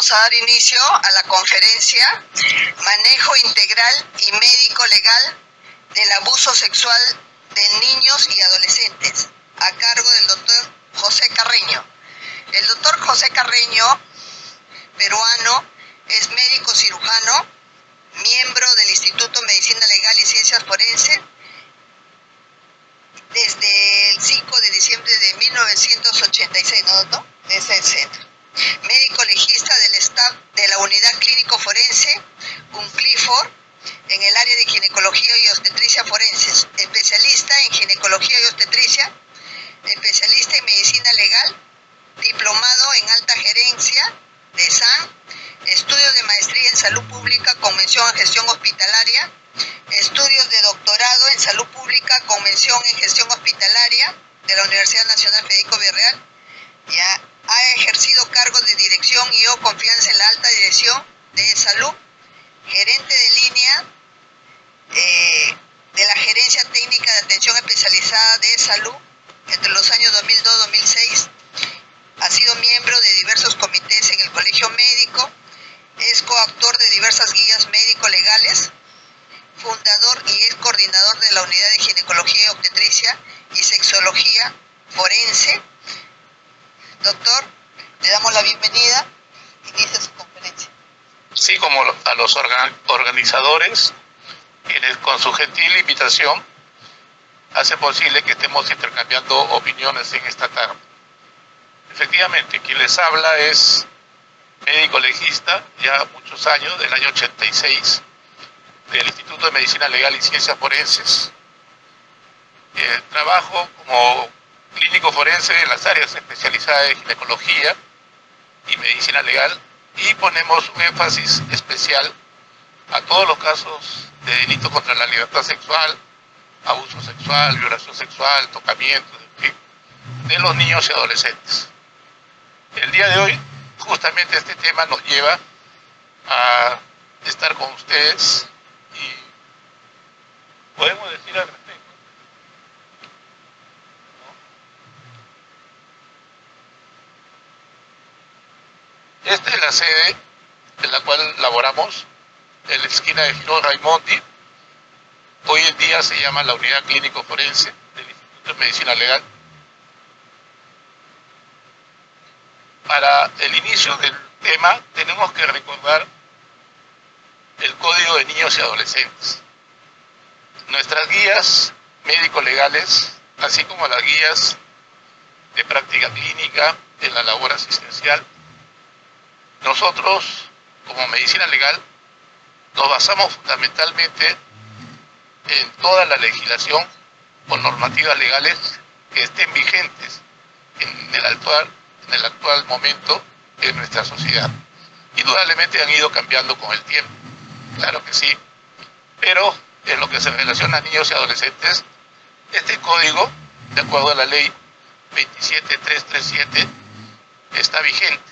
vamos a dar inicio a la conferencia Manejo Integral y Médico Legal del Abuso Sexual de Niños y Adolescentes, a cargo del doctor José Carreño. El doctor José Carreño, peruano, es médico cirujano, miembro del Instituto de Medicina Legal y Ciencias Forenses desde el 5 de diciembre de 1986, ¿no, doctor? Es el centro. Médico legista del staff de la Unidad Clínico Forense, UNCLIFOR, en el área de ginecología y obstetricia forenses, especialista en ginecología y obstetricia, especialista en medicina legal, diplomado en alta gerencia de SAN, estudios de maestría en salud pública con mención en gestión hospitalaria, estudios de doctorado en salud pública con mención en gestión hospitalaria de la Universidad Nacional Federico Villarreal. Ya ha ejercido cargos de dirección y o confianza en la alta dirección de salud, gerente de línea de la Gerencia Técnica de Atención Especializada de Salud entre los años 2002-2006. Ha sido miembro de diversos comités en el Colegio Médico, es coautor de diversas guías médico-legales, fundador y es coordinador de la Unidad de Ginecología y Obstetricia y Sexología Forense. Doctor, le damos la bienvenida. Inicia su conferencia. Sí, como a los organizadores, quienes con su gentil invitación hace posible que estemos intercambiando opiniones en esta tarde. Efectivamente, quien les habla es médico legista, ya muchos años, del año 86, del Instituto de Medicina Legal y Ciencias Forenses. Trabajo como clínico forense en las áreas especializadas en ginecología y medicina legal, y ponemos un énfasis especial a todos los casos de delito contra la libertad sexual, abuso sexual, violación sexual, tocamiento, en fin, de los niños y adolescentes. El día de hoy, justamente este tema nos lleva a estar con ustedes y podemos decir al respecto. Esta es la sede en la cual laboramos, en la esquina de Girón Raimondi. Hoy en día se llama la Unidad Clínico Forense del Instituto de Medicina Legal. Para el inicio del tema tenemos que recordar el Código de Niños y Adolescentes. Nuestras guías médico-legales, así como las guías de práctica clínica en la labor asistencial, nosotros, como medicina legal, nos basamos fundamentalmente en toda la legislación o normativas legales que estén vigentes en el actual momento en nuestra sociedad. Indudablemente han ido cambiando con el tiempo, claro que sí, pero en lo que se relaciona a niños y adolescentes, este código, de acuerdo a la ley 27337, está vigente.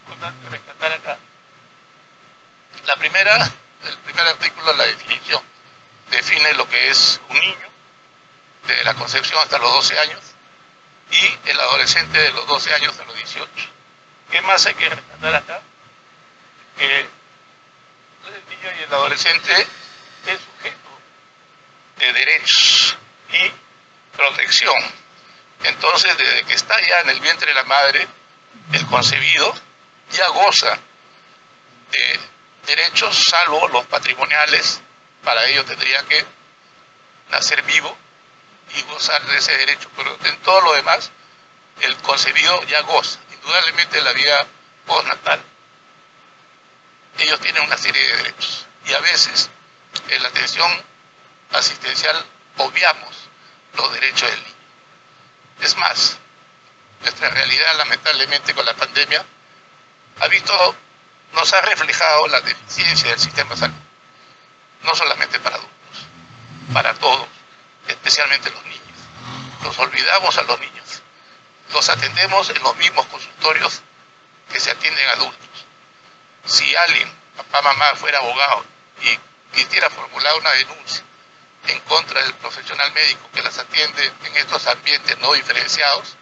Importante rescatar acá. El primer artículo, la definición, define lo que es un niño, desde la concepción hasta los 12 años, y el adolescente de los 12 años a los 18. ¿Qué más hay que rescatar acá? Que el niño y el adolescente es sujeto de derechos y protección. Entonces, desde que está ya en el vientre de la madre, el concebido ya goza de derechos, salvo los patrimoniales. Para ello tendría que nacer vivo y gozar de ese derecho, pero en todo lo demás el concebido ya goza. Indudablemente la vida postnatal, ellos tienen una serie de derechos, y a veces en la atención asistencial obviamos los derechos del niño. Es más, nuestra realidad, lamentablemente, con la pandemia nos ha reflejado la deficiencia del sistema de salud, no solamente para adultos, para todos, especialmente los niños. Los olvidamos a los niños, los atendemos en los mismos consultorios que se atienden adultos. Si alguien, papá, mamá, fuera abogado y quisiera formular una denuncia en contra del profesional médico que las atiende en estos ambientes no diferenciados,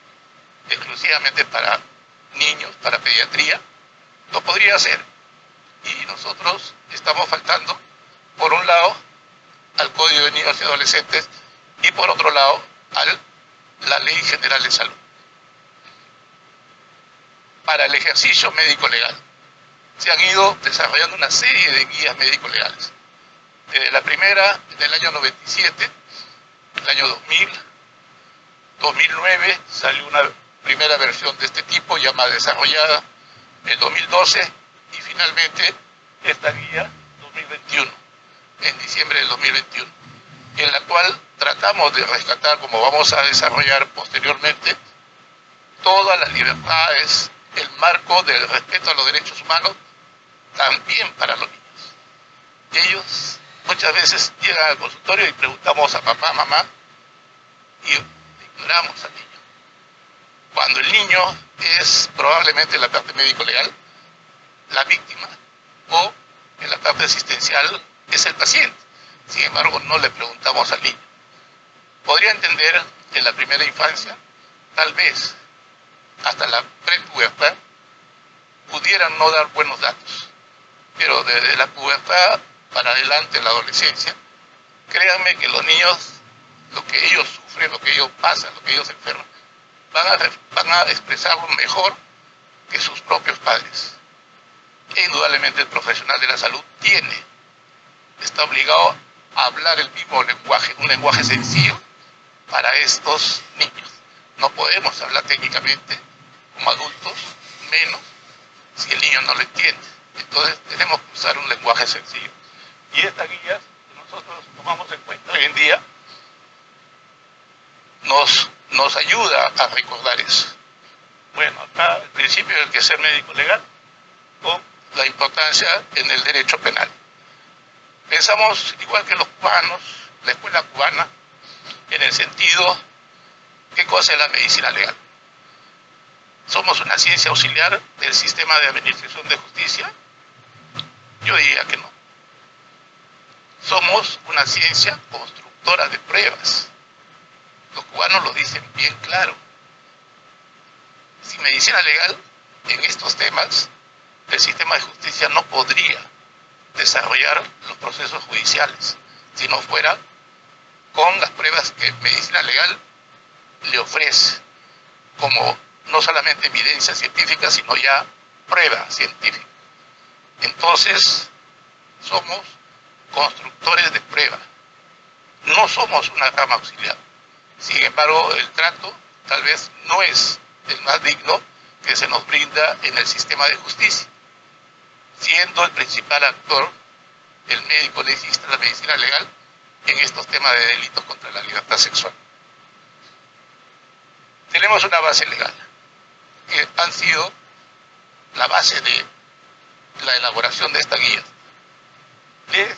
exclusivamente para niños, para pediatría, lo podría hacer. Y nosotros estamos faltando, por un lado, al Código de Niños y Adolescentes y por otro lado, a la Ley General de Salud. Para el ejercicio médico-legal se han ido desarrollando una serie de guías médico-legales. Desde la primera, del año 97, el año 2000, 2009 salió una primera versión de este tipo ya más desarrollada, en 2012 y finalmente esta guía 2021, en diciembre del 2021, en la cual tratamos de rescatar, como vamos a desarrollar posteriormente, todas las libertades, el marco del respeto a los derechos humanos, también para los niños. Ellos muchas veces llegan al consultorio y preguntamos a papá, mamá, y ignoramos al niño. Cuando el niño es probablemente en la parte médico-legal la víctima, o en la parte asistencial es el paciente. Sin embargo, no le preguntamos al niño. Podría entender en la primera infancia, tal vez hasta la prepubertad, pudieran no dar buenos datos, pero desde la pubertad para adelante, en la adolescencia, créanme que los niños, lo que ellos sufren, lo que ellos pasan, lo que ellos enferman, van a expresarlo mejor que sus propios padres. E indudablemente el profesional de la salud está obligado a hablar el mismo lenguaje, un lenguaje sencillo para estos niños. No podemos hablar técnicamente como adultos, menos si el niño no lo entiende. Entonces tenemos que usar un lenguaje sencillo. Y esta guía que nosotros tomamos en cuenta hoy en día nos ayuda a recordar eso. Bueno, acá el principio del quehacer médico legal con la importancia en el derecho penal. Pensamos igual que los cubanos, la escuela cubana, en el sentido, ¿qué cosa es la medicina legal? ¿Somos una ciencia auxiliar del sistema de administración de justicia? Yo diría que no. Somos una ciencia constructora de pruebas. Los cubanos lo dicen bien claro. Sin medicina legal, en estos temas, el sistema de justicia no podría desarrollar los procesos judiciales, si no fuera con las pruebas que medicina legal le ofrece, como no solamente evidencia científica, sino ya prueba científica. Entonces, somos constructores de prueba, no somos una rama auxiliar. Sin embargo, el trato tal vez no es el más digno que se nos brinda en el sistema de justicia, siendo el principal actor el médico legista, la medicina legal, en estos temas de delitos contra la libertad sexual. Tenemos una base legal, que han sido la base de la elaboración de estas guías. De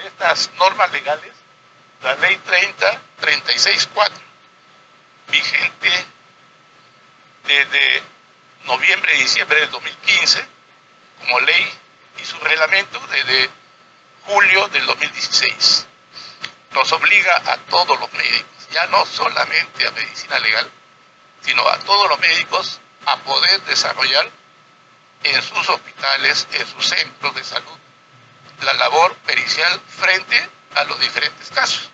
estas normas legales, la ley 364, vigente desde noviembre y diciembre del 2015, como ley, y su reglamento desde julio del 2016. Nos obliga a todos los médicos, ya no solamente a medicina legal, sino a todos los médicos a poder desarrollar en sus hospitales, en sus centros de salud, la labor pericial frente a los diferentes casos,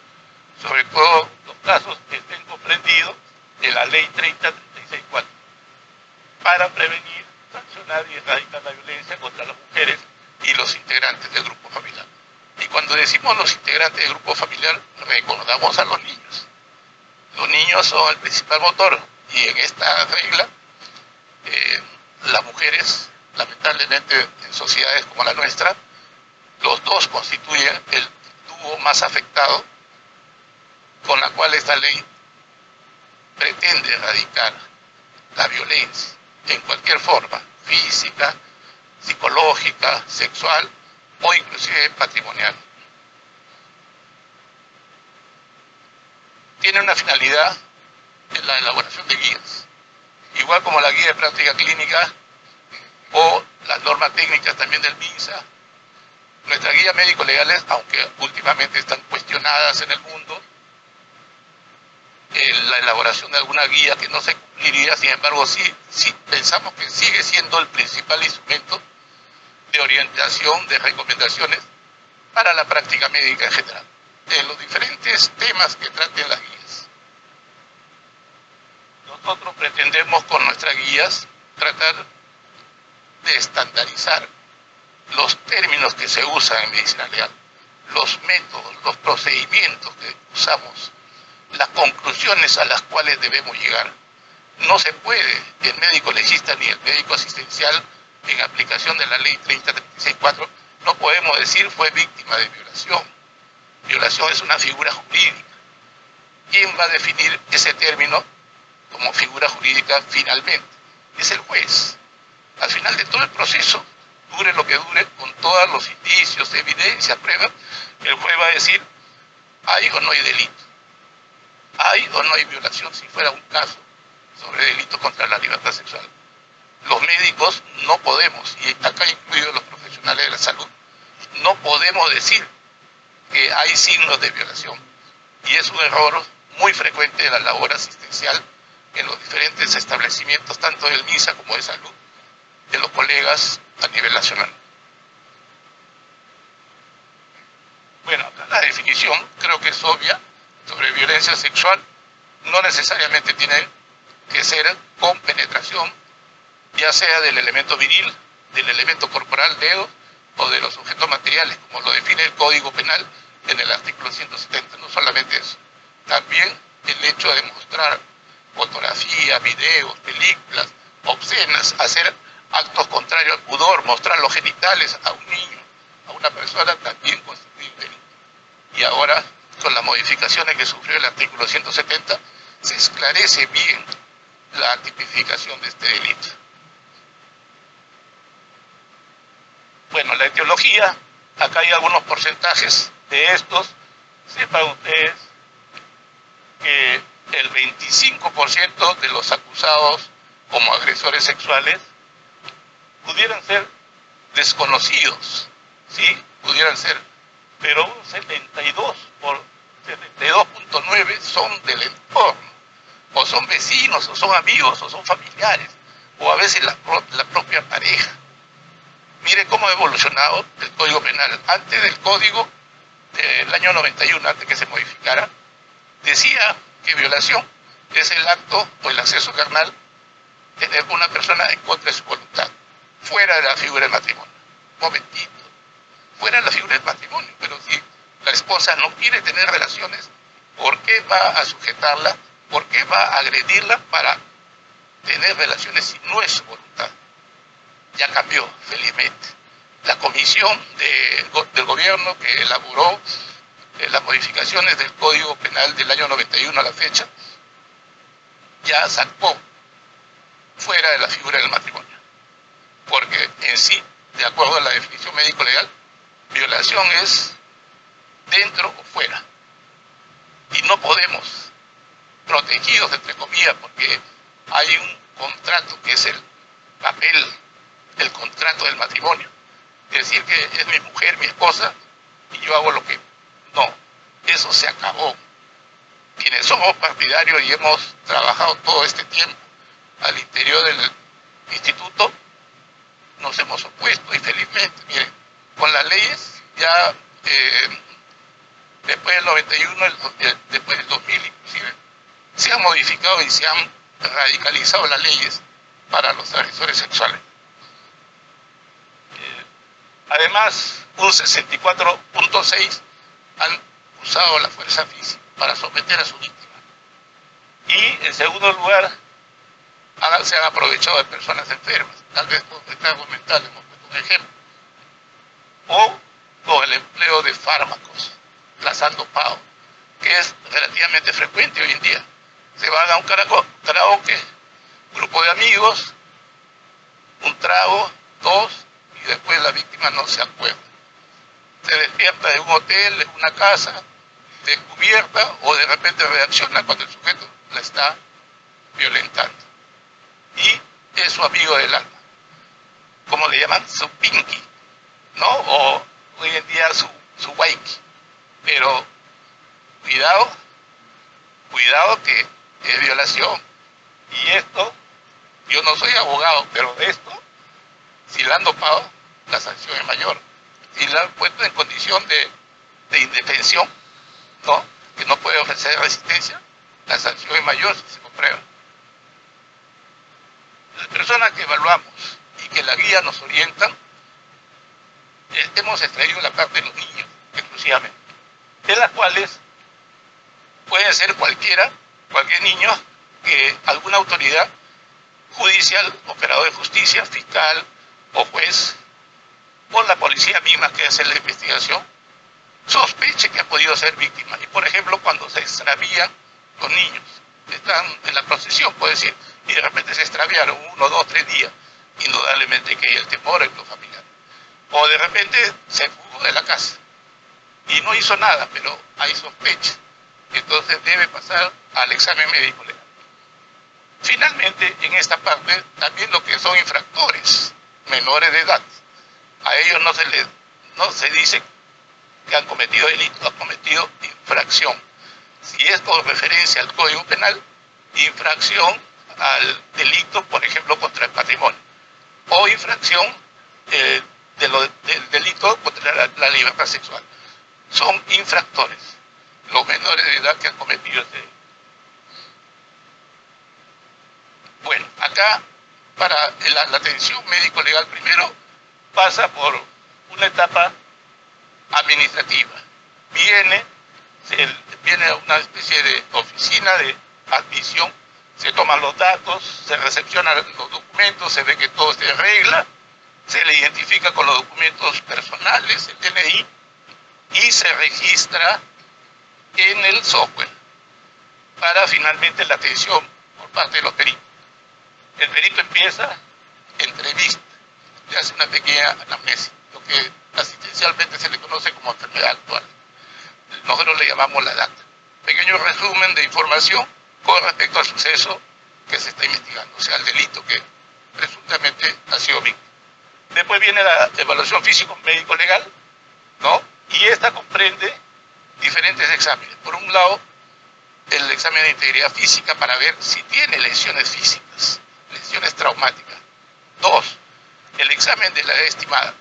sobre todo los casos que estén comprendidos en la ley 30364, para prevenir, sancionar y erradicar la violencia contra las mujeres y los integrantes del grupo familiar. Y cuando decimos los integrantes del grupo familiar, recordamos a los niños. Los niños son el principal motor, y en esta regla, las mujeres, lamentablemente en sociedades como la nuestra, los dos constituyen el dúo más afectado, con la cual esta ley pretende erradicar la violencia en cualquier forma, física, psicológica, sexual o inclusive patrimonial. Tiene una finalidad en la elaboración de guías, igual como la guía de práctica clínica o las normas técnicas también del MINSA. Nuestras guías médico-legales, aunque últimamente están cuestionadas en el mundo, la elaboración de alguna guía que no se cumple diría, sin embargo, sí pensamos que sigue siendo el principal instrumento de orientación, de recomendaciones para la práctica médica en general, de los diferentes temas que traten las guías. Nosotros pretendemos con nuestras guías tratar de estandarizar los términos que se usan en medicina legal, los métodos, los procedimientos que usamos, las conclusiones a las cuales debemos llegar. No se puede el médico legista ni el médico asistencial, en aplicación de la ley 3036-4, no podemos decir fue víctima de violación. Violación es una figura jurídica. ¿Quién va a definir ese término como figura jurídica finalmente? Es el juez. Al final de todo el proceso, dure lo que dure, con todos los indicios, evidencias, pruebas, el juez va a decir, ¿hay o no hay delito? ¿Hay o no hay violación si fuera un caso sobre delito contra la libertad sexual? Los médicos no podemos, y acá incluidos los profesionales de la salud, no podemos decir que hay signos de violación. Y es un error muy frecuente de la labor asistencial en los diferentes establecimientos, tanto del MISA como de salud, de los colegas a nivel nacional. Bueno, acá la definición creo que es obvia sobre violencia sexual. No necesariamente tiene que ser con penetración, ya sea del elemento viril, del elemento corporal, dedo, o de los objetos materiales, como lo define el Código Penal en el artículo 170. No solamente eso, también el hecho de mostrar fotografías, videos, películas obscenas, hacer actos contrarios al pudor, mostrar los genitales a un niño, a una persona, también constituye un delito. Y ahora, con las modificaciones que sufrió el artículo 170, se esclarece bien la tipificación de este delito. Bueno, la etiología, acá hay algunos porcentajes de estos. Sepan ustedes que el 25% de los acusados como agresores sexuales pudieran ser desconocidos, ¿sí? Pudieran ser, pero un 72.9 son del entorno, o son vecinos, o son amigos, o son familiares, o a veces la propia pareja. Mire cómo ha evolucionado el Código Penal. Antes del Código del año 91, antes que se modificara, decía que violación es el acto o el acceso carnal tener con una persona en contra de su voluntad, fuera de la figura del matrimonio. Momentito, fuera de la figura del matrimonio, pero si la esposa no quiere tener relaciones, ¿por qué va a sujetarla? ¿Por qué va a agredirla para tener relaciones si no es su voluntad? Ya cambió, felizmente. La comisión del gobierno que elaboró las modificaciones del Código Penal del año 91 a la fecha, ya sacó fuera de la figura del matrimonio. Porque en sí, de acuerdo a la definición médico-legal, violación es dentro o fuera. Y no podemos, protegidos entre comillas, porque hay un contrato que es el papel, el contrato del matrimonio, decir que es mi mujer, mi esposa, y yo hago lo que... No, eso se acabó. Quienes somos partidarios y hemos trabajado todo este tiempo al interior del instituto, nos hemos opuesto, y felizmente, miren, con las leyes ya después del 91, después del 2000 inclusive, se han modificado y se han radicalizado las leyes para los agresores sexuales. Además, un 64.6 han usado la fuerza física para someter a su víctima. Y en segundo lugar, se han aprovechado de personas enfermas, tal vez con retrasos mentales, hemos puesto un ejemplo, o con el empleo de fármacos, las han dopado, que es relativamente frecuente hoy en día. Se van a un karaoke, grupo de amigos, un trago, dos, y después la víctima no se acuerda. Se despierta en un hotel, en una casa, descubierta, o de repente reacciona cuando el sujeto la está violentando. Y es su amigo del alma, como le llaman, su pinky, ¿no? O hoy en día su waiki. Pero cuidado que es violación. Y esto, yo no soy abogado, pero de esto, si la han dopado, la sanción es mayor. Si la han puesto en condición de indefensión, ¿no?, que no puede ofrecer resistencia, la sanción es mayor si se comprueba. Las personas que evaluamos y que la guía nos orientan, hemos extraído la parte de los niños, exclusivamente, de las cuales pueden ser cualquier niño que alguna autoridad judicial, operador de justicia, fiscal o juez, o la policía misma que hace la investigación, sospeche que ha podido ser víctima. Y por ejemplo, cuando se extravían los niños, están en la procesión, puede decir, y de repente se extraviaron 1, 2, 3 días, indudablemente que hay el temor en los familiares. O de repente se fugó de la casa y no hizo nada, pero hay sospecha. Entonces debe pasar al examen médico legal. Finalmente, en esta parte, también lo que son infractores menores de edad, a ellos no se dice que han cometido delito, han cometido infracción. Si es por referencia al Código Penal, infracción al delito, por ejemplo, contra el patrimonio, o infracción del delito contra la libertad sexual. Son infractores los menores de edad que han cometido este delito. Bueno, acá para la atención médico-legal primero pasa por una etapa administrativa. Viene a una especie de oficina de admisión, se toman los datos, se recepcionan los documentos, se ve que todo está en regla, se le identifica con los documentos personales, el DNI, y se registra en el software para finalmente la atención por parte de los peritos. El perito empieza, entrevista, le hace una pequeña anamnesis, lo que asistencialmente se le conoce como enfermedad actual. Nosotros le llamamos la data. Pequeño resumen de información con respecto al suceso que se está investigando, o sea, el delito que presuntamente ha sido víctima. Después viene la evaluación físico-médico-legal, ¿no? Y esta comprende diferentes exámenes. Por un lado, el examen de integridad física para ver si tiene lesiones físicas, lesiones traumáticas. 2, el examen de la edad estimada,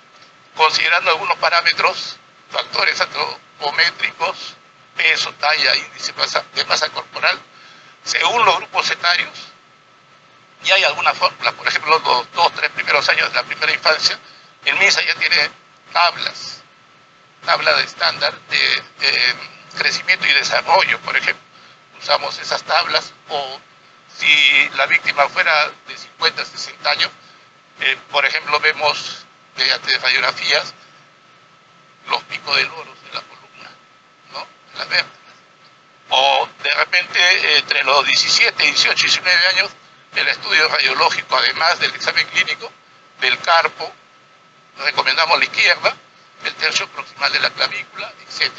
considerando algunos parámetros, factores antropométricos, peso, talla, índice de masa corporal, según los grupos etarios. Y hay algunas fórmulas, por ejemplo, los 2, 3 primeros años de la primera infancia, el MISA ya tiene tabla de estándar de crecimiento y desarrollo, por ejemplo. Usamos esas tablas, o si la víctima fuera de 50, 60 años, por ejemplo, vemos mediante radiografías los picos de loros en la columna, ¿no?, en las vértebras. O de repente, entre los 17, 18 y 19 años, el estudio radiológico, además del examen clínico, del carpo, recomendamos la izquierda, el tercio proximal de la clavícula, etc.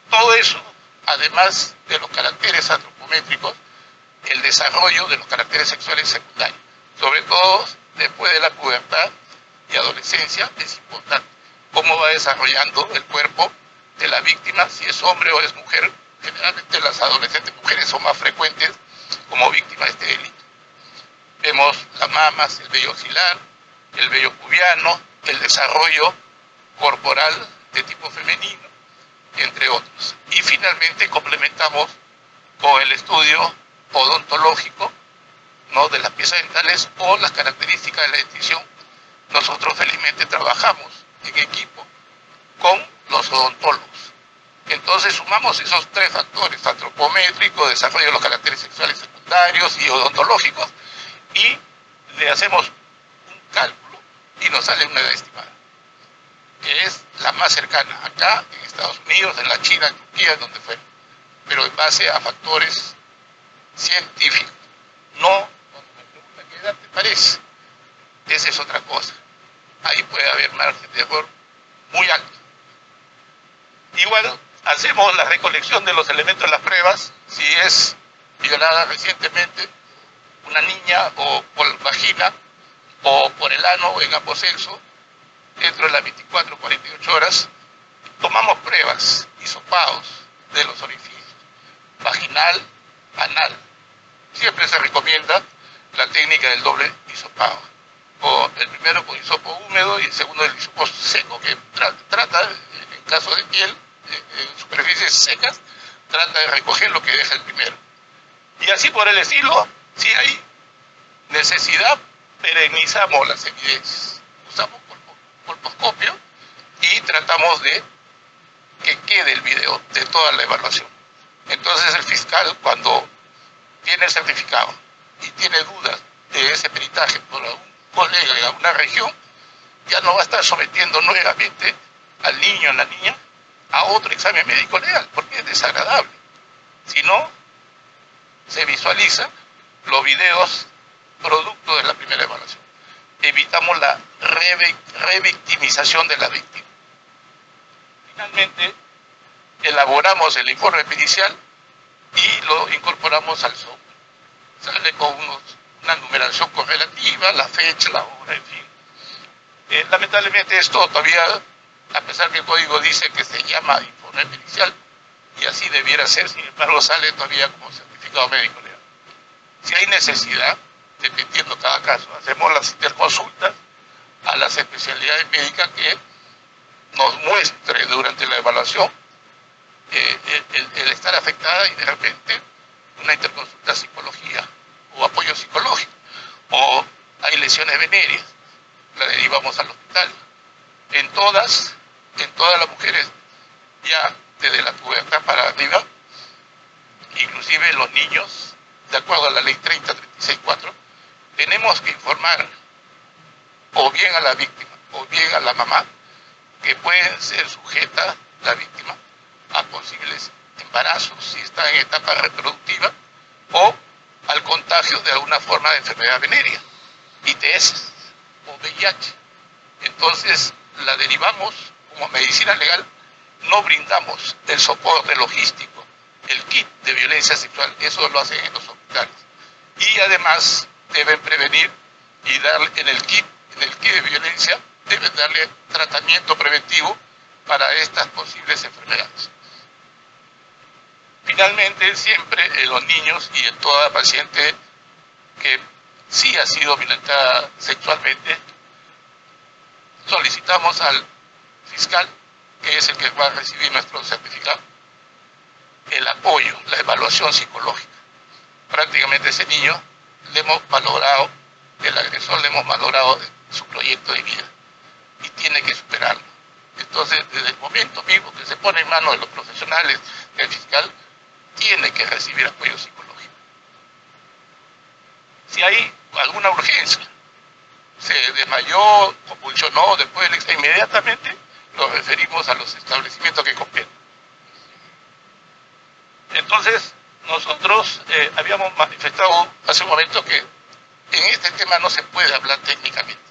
Todo eso, además de los caracteres antropométricos, el desarrollo de los caracteres sexuales secundarios, sobre todo después de la pubertad y adolescencia, es importante. Cómo va desarrollando el cuerpo de la víctima, si es hombre o es mujer. Generalmente las adolescentes mujeres son más frecuentes como víctimas de este delito. Vemos las mamas, el vello axilar, el vello pubiano, el desarrollo corporal de tipo femenino, entre otros. Y finalmente complementamos con el estudio odontológico, ¿no?, de las piezas dentales o las características de la dentición. Nosotros felizmente trabajamos en equipo con los odontólogos. Entonces sumamos esos 3 factores, antropométrico, desarrollo de los caracteres sexuales secundarios y odontológicos, y le hacemos un cálculo y nos sale una edad estimada, que es la más cercana acá en Estados Unidos, en la China, en Turquía, donde fuera, pero en base a factores científicos. No cuando me preguntan qué edad te parece, esa es otra cosa. Ahí puede haber margen de error muy alto. Igual hacemos la recolección de los elementos de las pruebas, si es violada recientemente una niña, o por vagina, o por el ano, en ambos sexos, dentro de las 24 o 48 horas, tomamos pruebas, hisopados de los orificios, vaginal, anal, siempre se recomienda la técnica del doble hisopado, o el primero con hisopo húmedo y el segundo el hisopo seco, que trata, en caso de piel, en superficies secas, trata de recoger lo que deja el primero. Y así por el estilo, si hay necesidad, perennizamos las evidencias. Usamos colposcopio y tratamos de que quede el video de toda la evaluación. Entonces el fiscal, cuando tiene el certificado y tiene dudas de ese peritaje por un colega en una región, ya no va a estar sometiendo nuevamente al niño o la niña a otro examen médico legal, porque es desagradable. Si no, se visualizan los videos producto de la primera evaluación. Evitamos la revictimización de la víctima. Finalmente, elaboramos el informe pericial y lo incorporamos al software. Sale con una numeración correlativa, la fecha, la hora, en fin. Lamentablemente esto todavía, a pesar que el código dice que se llama informe pericial, y así debiera ser, sin embargo sale todavía como certificado médico legal. Si hay necesidad, dependiendo cada caso, hacemos las interconsultas a las especialidades médicas que nos muestre durante la evaluación el estar afectada, y de repente una interconsulta a psicología o apoyo psicológico, o hay lesiones venéreas, la derivamos al hospital. En todas las mujeres, ya desde la pubertad para arriba, inclusive los niños, de acuerdo a la ley 3036-4, tenemos que informar o bien a la víctima o bien a la mamá que pueden ser sujetas, la víctima, a posibles embarazos si está en etapa reproductiva, o al contagio de alguna forma de enfermedad venérea, ITS o VIH. Entonces la derivamos como medicina legal, no brindamos el soporte logístico, el kit de violencia sexual, eso lo hacen en los hospitales. Y además deben prevenir y darle en el kit de violencia, deben darle tratamiento preventivo para estas posibles enfermedades. Finalmente, siempre en los niños y en toda paciente que sí ha sido violentada sexualmente, solicitamos al fiscal, que es el que va a recibir nuestro certificado, el apoyo, la evaluación psicológica. Prácticamente ese niño le hemos valorado, el agresor le hemos valorado su proyecto de vida y tiene que superarlo. Entonces, desde el momento mismo que se pone en manos de los profesionales del fiscal, tiene que recibir apoyo psicológico. Si hay alguna urgencia, se desmayó, convulsionó después del examen, inmediatamente lo referimos a los establecimientos que competen. Entonces, nosotros habíamos manifestado hace un momento que en este tema no se puede hablar técnicamente.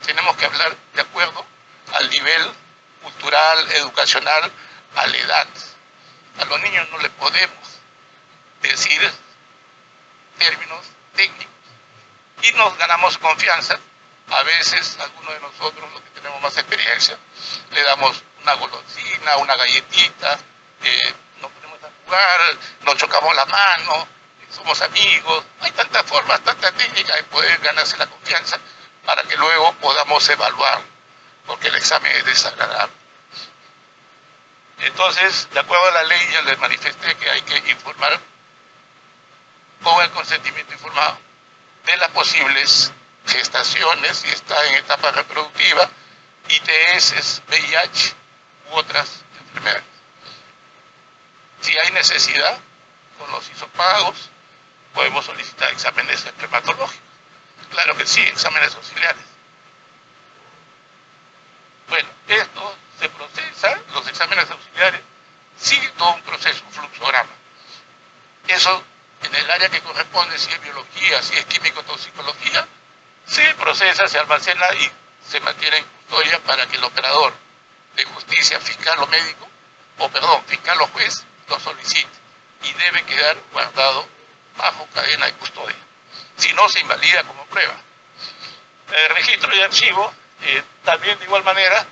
Tenemos que hablar de acuerdo al nivel cultural, educacional, a la edad. A los niños no les podemos decir términos técnicos. Y nos ganamos confianza. A veces, algunos de nosotros, los que tenemos más experiencia, le damos una golosina, una galletita, nos ponemos a jugar, nos chocamos la mano, somos amigos. Hay tantas formas, tantas técnicas de poder ganarse la confianza para que luego podamos evaluar, porque el examen es desagradable. Entonces, de acuerdo a la ley, ya les manifesté que hay que informar con el consentimiento informado de las posibles gestaciones, si está en etapa reproductiva, ITS, VIH u otras enfermedades. Si hay necesidad, con los hisopados, podemos solicitar exámenes espermatológicos. Claro que sí, exámenes auxiliares. Bueno, esto se procesa, los exámenes auxiliares, sigue todo un proceso, un fluxograma. Eso, en el área que corresponde, si es biología, si es químico-toxicología, se procesa, se almacena y se mantiene en custodia para que el operador de justicia, fiscal o médico, fiscal o juez, lo solicite y debe quedar guardado bajo cadena de custodia. Si no, se invalida como prueba. El registro y archivo, también de igual manera,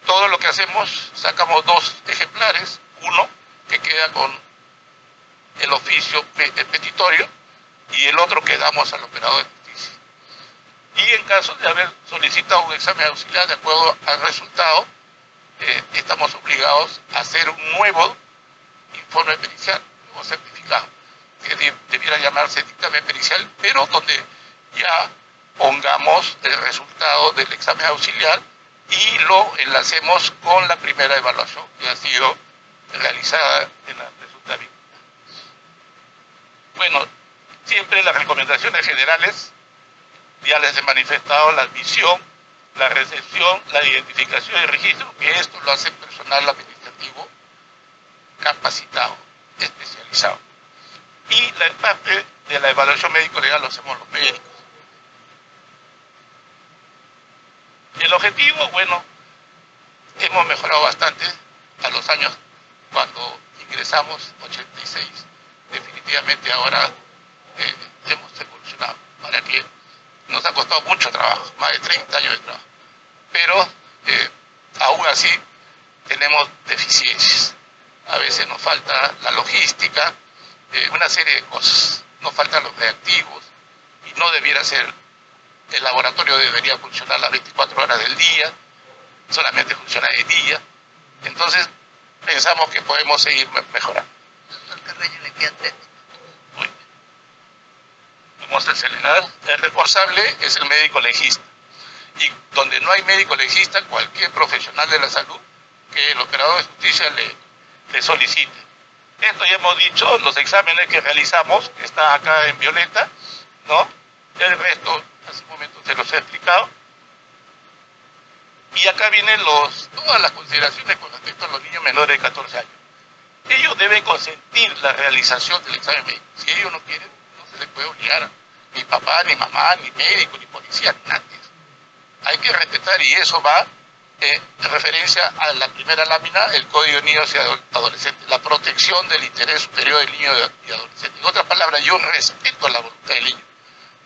todo lo que hacemos, sacamos 2 ejemplares, uno que queda con el oficio petitorio y el otro que damos al operador de justicia. Y en caso de haber solicitado un examen auxiliar de acuerdo al resultado, estamos obligados a hacer un nuevo informe pericial, un nuevo certificado, que debiera llamarse dictamen pericial, pero donde ya pongamos el resultado del examen auxiliar y lo enlacemos con la primera evaluación que ha sido realizada en la presunta víctima. Bueno, siempre las recomendaciones generales, ya les he manifestado la admisión, la recepción, la identificación y registro, que esto lo hace personal administrativo capacitado, especializado. Y la parte de la evaluación médico-legal lo hacemos los médicos. El objetivo, bueno, hemos mejorado bastante a los años cuando ingresamos, 86. Definitivamente ahora hemos evolucionado. Para que nos ha costado mucho trabajo, más de 30 años de trabajo. Pero aún así tenemos deficiencias. A veces nos falta la logística, una serie de cosas. Nos faltan los reactivos y no debiera ser. El laboratorio debería funcionar las 24 horas del día, solamente funciona de día. Entonces, pensamos que podemos seguir mejorando. Doctor Carreño, le quedan 3 minutos. Muy bien. Vamos a acelerar. El responsable es el médico legista. Y donde no hay médico legista, cualquier profesional de la salud que el operador de justicia le solicite. Esto ya hemos dicho, los exámenes que realizamos, que están acá en violeta, ¿no? El resto, hace un momento se los he explicado. Y acá vienen todas las consideraciones con respecto a los niños menores de 14 años. Ellos deben consentir la realización del examen médico. Si ellos no quieren, no se les puede obligar, ni papá, ni mamá, ni médico, ni policía, ni nadie. Hay que respetar, y eso va en referencia a la primera lámina, el Código de Niños y Adolescentes, la protección del interés superior del niño y adolescente. En otras palabras, yo respeto la voluntad del niño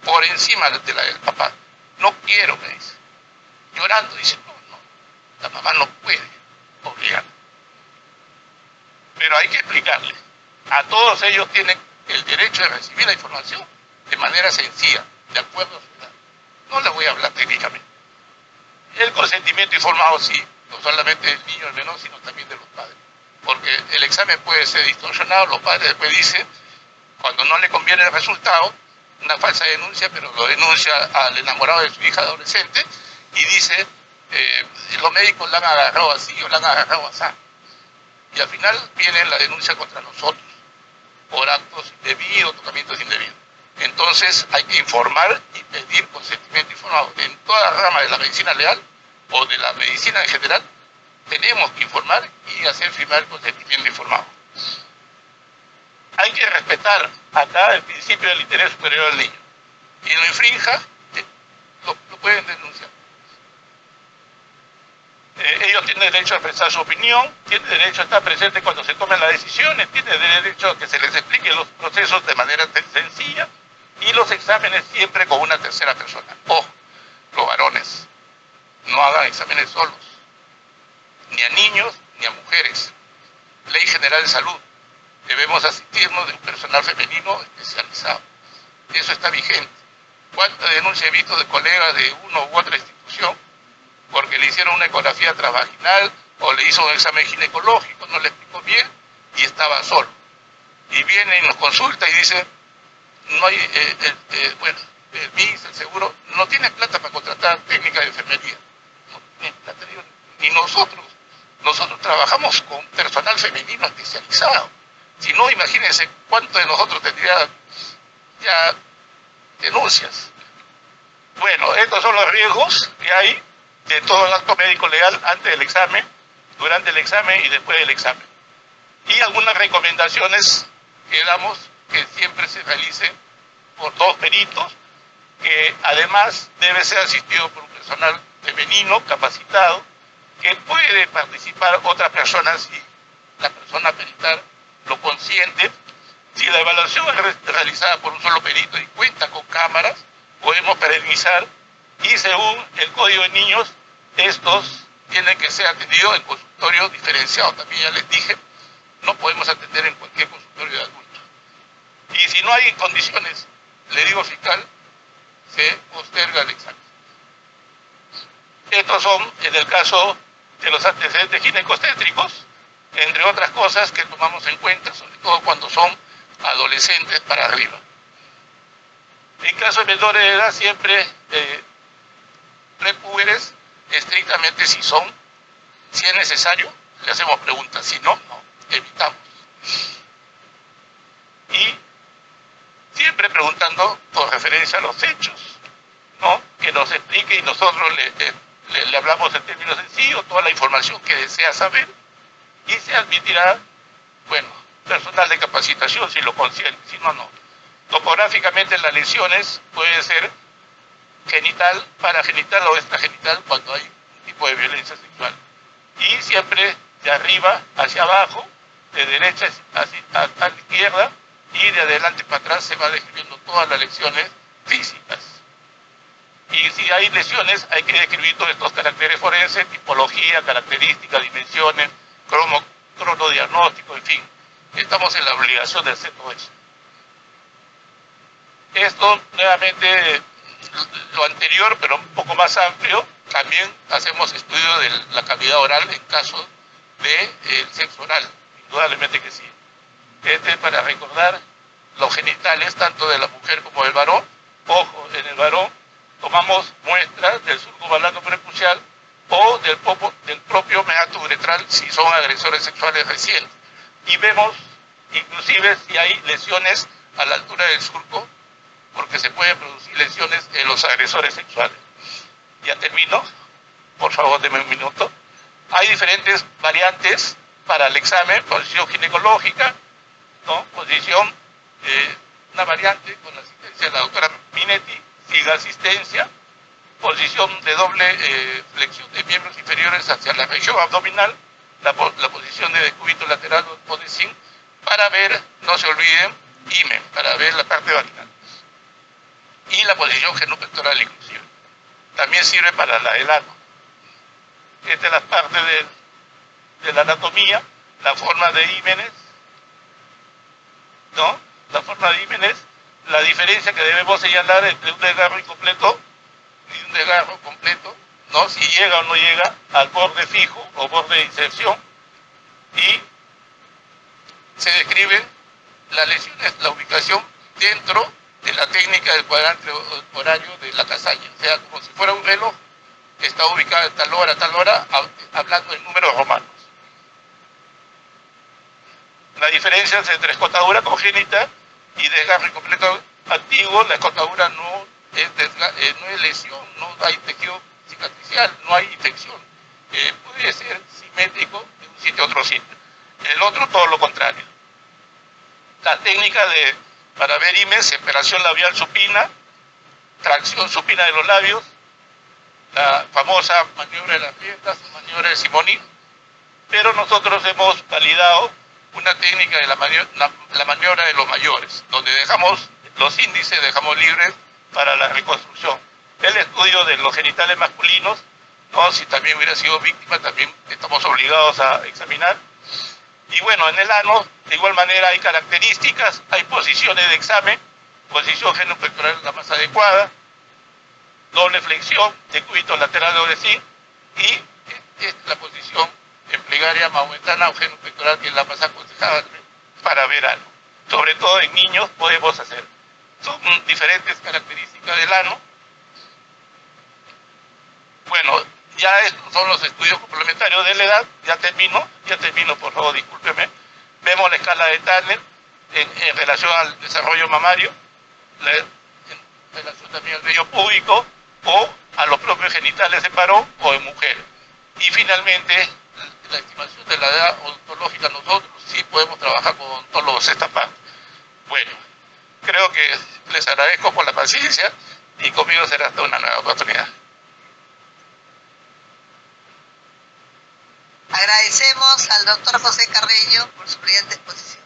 por encima de la del papá. No quiero, me dice. Llorando, dice, no, la mamá no puede obligar. Pero hay que explicarle. A todos ellos tienen el derecho de recibir la información de manera sencilla, de acuerdo a su edad. No les voy a hablar técnicamente. El consentimiento informado sí, no solamente del niño, del menor, sino también de los padres. Porque el examen puede ser distorsionado, los padres después dicen, cuando no le conviene el resultado, una falsa denuncia, pero lo denuncia al enamorado de su hija adolescente y dice, los médicos la han agarrado así o la han agarrado así. Y al final viene la denuncia contra nosotros por actos indebidos, tocamientos indebidos. Entonces hay que informar y pedir consentimiento informado. En toda rama de la medicina legal o de la medicina en general, tenemos que informar y hacer firmar el consentimiento informado. Hay que respetar acá el principio del interés superior del niño. Quien lo infrinja, lo pueden denunciar. Ellos tienen derecho a expresar su opinión, tienen derecho a estar presentes cuando se tomen las decisiones, tienen derecho a que se les explique los procesos de manera sencilla y los exámenes siempre con una tercera persona. Ojo, los varones no hagan exámenes solos, ni a niños ni a mujeres. Ley General de Salud. Debemos asistirnos de un personal femenino especializado. Eso está vigente. ¿Cuántas denuncias he visto de colegas de una u otra institución porque le hicieron una ecografía transvaginal o le hizo un examen ginecológico, no le explicó bien y estaba solo? Y viene y nos consulta y dice, no hay, el MIS, el seguro, no tiene plata para contratar técnica de enfermería. No tiene plata, ni nosotros. Nosotros trabajamos con personal femenino especializado. Si no, imagínense cuánto de nosotros tendría ya denuncias. Bueno, estos son los riesgos que hay de todo el acto médico legal antes del examen, durante el examen y después del examen. Y algunas recomendaciones que damos que siempre se realicen por 2 peritos, que además debe ser asistido por un personal femenino capacitado, que puede participar otras personas si la persona perital lo consiente. Si la evaluación es realizada por un solo perito y cuenta con cámaras, podemos permitir, y según el Código de Niños, estos tienen que ser atendidos en consultorio diferenciado. También ya les dije, no podemos atender en cualquier consultorio de adultos. Y si no hay condiciones le digo fiscal, se posterga el examen. Estos son, en el caso de los antecedentes ginecostétricos, entre otras cosas que tomamos en cuenta, sobre todo cuando son adolescentes para arriba. En caso de menores de edad, siempre prepúberes, estrictamente si es necesario, le hacemos preguntas, si no, no, evitamos. Y siempre preguntando por referencia a los hechos, ¿no? Que nos explique y nosotros le hablamos en términos sencillos toda la información que desea saber y se admitirá, bueno, personal de capacitación si lo considera, si no, no. Topográficamente las lesiones pueden ser genital, paragenital o extragenital cuando hay un tipo de violencia sexual. Y siempre de arriba hacia abajo, de derecha a la izquierda y de adelante para atrás se va describiendo todas las lesiones físicas. Y si hay lesiones hay que describir todos estos caracteres forenses, tipología, características, dimensiones, cronodiagnóstico, en fin. Estamos en la obligación de hacer todo eso. Esto, nuevamente, lo anterior, pero un poco más amplio, también hacemos estudio de la cavidad oral en caso de sexo oral, indudablemente que sí. Para recordar los genitales, tanto de la mujer como del varón. Ojo, en el varón tomamos muestras del surco balano prepucial o del propio meato uretral si son agresores sexuales recientes. Y vemos, inclusive, si hay lesiones a la altura del surco, porque se pueden producir lesiones en los agresores sexuales. Ya termino, por favor, deme un minuto. Hay diferentes variantes para el examen, posición ginecológica, ¿no? Posición, una variante con la asistencia de la doctora Minetti, siga asistencia, posición de doble flexión de miembros inferiores hacia la región abdominal, la posición de decúbito lateral o de zinc, para ver, no se olviden, IMEN, para ver la parte vaginal. Y la posición genupectoral inclusive. También sirve para la del ano. Esta es la parte de la anatomía, la forma de ímenes, ¿no? La forma de ímenes, la diferencia que debemos señalar entre un desgarro incompleto y un desgarro completo, ¿no? Si llega o no llega al borde fijo o borde de inserción, y se describe las lesiones, la ubicación dentro de la técnica del cuadrante horario de la casaña, o sea, como si fuera un reloj que está ubicado a tal hora, hablando en números romanos. La diferencia entre escotadura congénita y desgarro incompleto antiguo, la escotadura no es lesión, no hay tejido cicatricial, no hay infección. Puede ser simétrico de un sitio a otro sitio. El otro, todo lo contrario. La técnica para ver IMES, separación labial supina, tracción supina de los labios, la famosa maniobra de las fiestas, maniobra de Simoní, pero nosotros hemos validado una técnica de la maniobra de los mayores, donde dejamos los índices, dejamos libres para la reconstrucción. El estudio de los genitales masculinos, ¿no? Si también hubiera sido víctima, también estamos obligados a examinar. Y bueno, en el ano, de igual manera, hay características, hay posiciones de examen, posición genupectoral la más adecuada, doble flexión, decúbito lateral doble zinc, y la posición en plegaria maometana o genupectoral, que es la más aconsejable para ver ano. Sobre todo en niños podemos hacer. Son diferentes características del ano. Bueno, ya estos son los estudios complementarios de la edad. Ya termino, por favor, discúlpeme. Vemos la escala de Turner en relación al desarrollo mamario, en relación también al vello púbico o a los propios genitales de varón o de mujer. Y finalmente, la estimación de la edad odontológica, nosotros sí podemos trabajar con odontólogos esta parte. Bueno, creo que les agradezco por la paciencia y conmigo será hasta una nueva oportunidad. Agradecemos al doctor José Carreño por su brillante exposición.